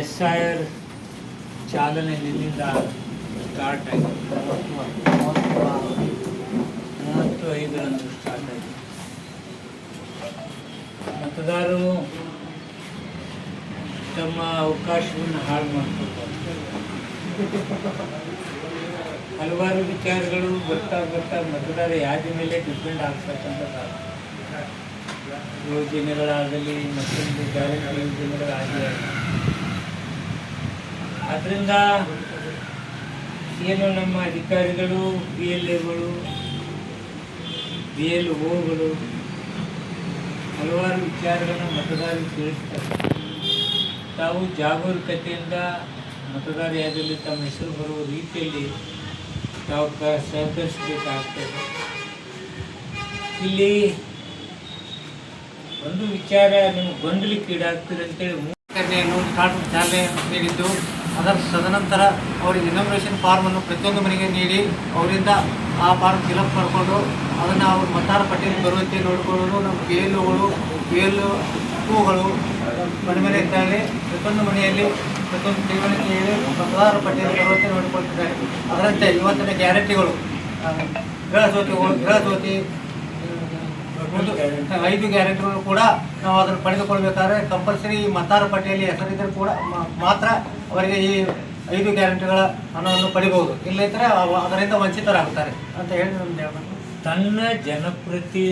SIR ಚಾಲನೆ ನಿನ್ನಿಂದ start ಆಗಿದೆ. 35ರಂದು ಸ್ಟಾರ್ಟ್ ಆಗಿದೆ. ಮತದಾರರು ತಮ್ಮ ಅವಕಾಶವನ್ನು ಹಾಳು ಮಾಡ್ಕೊಳ್ತಾರೆ. ಹಲವಾರು ವಿಚಾರಗಳು ಬರ್ತಾ ಮತದಾರ ಯಾದಿ ಮೇಲೆ ಡಿಪೆಂಡ್ ಆಗ್ತಕ್ಕಂಥದ್ದು. ಯೋಜನೆಗಳಾಗಲಿ ಮತ್ತೊಂದು ಗ್ಯಾರಂಟಿ ಯೋಜನೆಗಳಾಗಲಿ, ಅದರಿಂದ ಏನು ನಮ್ಮ ಅಧಿಕಾರಿಗಳು PLAಗಳು BLOಗಳು ಹಲವಾರು ವಿಚಾರಗಳನ್ನು ಮತದಾರರಿಗೆ ತಿಳಿಸ್ತಾರೆ. ತಾವು ಜಾಗರೂಕತೆಯಿಂದ ಮತದಾರ ಯಾದಿಯಲ್ಲಿ ತಮ್ಮ ಹೆಸರು ಬರುವ ರೀತಿಯಲ್ಲಿ ತಾವು ಸಹಕರಿಸಬೇಕಾಗ್ತದೆ. ಇಲ್ಲಿ ಒಂದು ವಿಚಾರ ನಿಮ್ಗೆ ಗೊಂದಲಕ್ಕೀಡಾಗ್ತದೆ ಅಂತೇಳಿ ಚಾಲನೆ ನೀಡಿದ್ದು, ಅದರ ತದನಂತರ ಅವರಿಗೆ ಇನಾಗ್ರೇಷನ್ ಫಾರ್ಮನ್ನು ಪ್ರತಿಯೊಂದು ಮನೆಗೆ ನೀಡಿ ಅವರಿಂದ ಆ ಫಾರ್ಮ್ ಫಿಲಪ್ ಮಾಡಿಕೊಂಡು ಅದನ್ನು ಅವ್ರ ಮತದಾರ ಪಟ್ಟಿಯಲ್ಲಿ ಬರುವಂತೆ ನೋಡಿಕೊಳ್ಳೋದು. ನಮ್ಮ PLOಗಳು ಮನೆ ಇದ್ದಾಗ ಪ್ರತಿಯೊಂದು ಮನೆಯಲ್ಲಿ ಪ್ರತಿಯೊಂದು ತಿಳುವಳಿಕೆಯಲ್ಲಿ ಮತದಾರ ಪಟ್ಟಿಯಲ್ಲಿ ಬರುವಂತೆ ನೋಡಿಕೊಳ್ತಿದ್ದಾರೆ. ಅದರಂತೆ ಇವತ್ತಿನ ಗ್ಯಾರಂಟಿಗಳು ಗೃಹ ಜ್ಯೋತಿ 5 ಗ್ಯಾರಂಟಿಗಳು ಕೂಡ ನಾವು ಅದನ್ನು ಪಡೆದುಕೊಳ್ಬೇಕಾದ್ರೆ ಕಂಪಲ್ಸರಿ ಮತದಾರ ಪಟ್ಟಿಯಲ್ಲಿ ಹೆಸರಿದ್ದರೆ ಕೂಡ ಮಾತ್ರ ಅವರಿಗೆ ಈ 5 ಗ್ಯಾರಂಟಿಗಳ ಹಣವನ್ನು ಪಡಿಬಹುದು. ಇಲ್ಲದಿದ್ದರೆ ಅದರಿಂದ ವಂಚಿತರಾಗ್ತಾರೆ ಅಂತ ಹೇಳಿ ನಮ್ದು ತನ್ನ ಜನಪ್ರತಿ